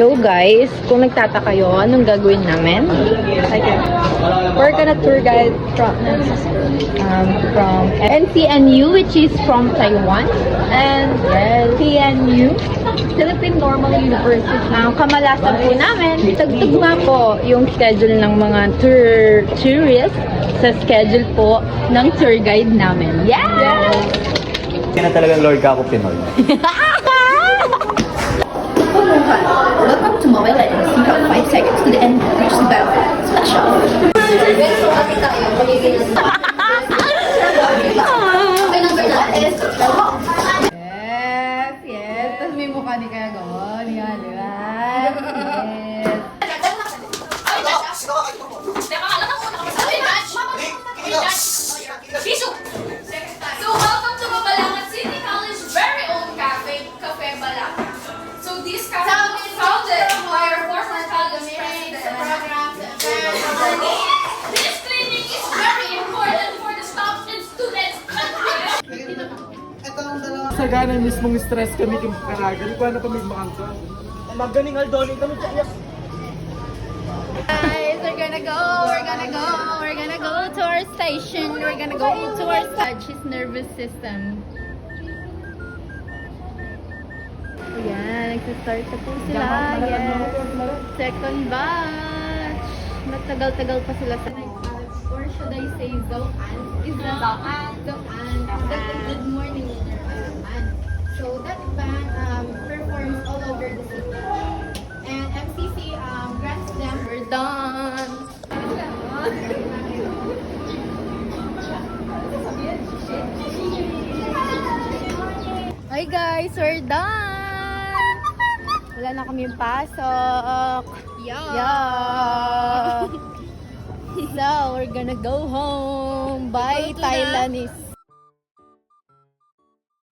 So guys, kung nagtataka kayo, anong gagawin namin? Okay. We're gonna tour guide from NCNU, which is from Taiwan, and PNU, Philippine Normal University. Kamalasan po namin, tagtug nga po yung schedule ng mga tourists sa schedule po ng tour guide namin. Yes! Kaya na talagang Lord ka ako Pinoy. Welcome to Mobile Legends. You have 5 seconds to the end. Reach the bell. Special. Yes, yes. Tapos may mukha ni Kaya Gon. Yan, di ba? Yes. So welcome to Mabalangan City College very own cafe Balaka. So this cafe is founded by our former college president. This training is very important for the staff and students. Sa gana mismong stress kami kung karagan, kuha na kami makangka. Magaling Aldoni kami kaya. Guys, we're gonna go to our station. We're gonna go to our his nervous system. Ayan, nagsistart na po sila. Yes. Second batch. Matagal-tagal pa sila sa or should I say Zoan? Is that Zoan? Good morning, Zoan. So that band performs all over the city. And MCC grants them. We're done. Hi guys, we're done. Wala na kaming pasok. Yeah. So, we're gonna go home. Bye, Thailandese.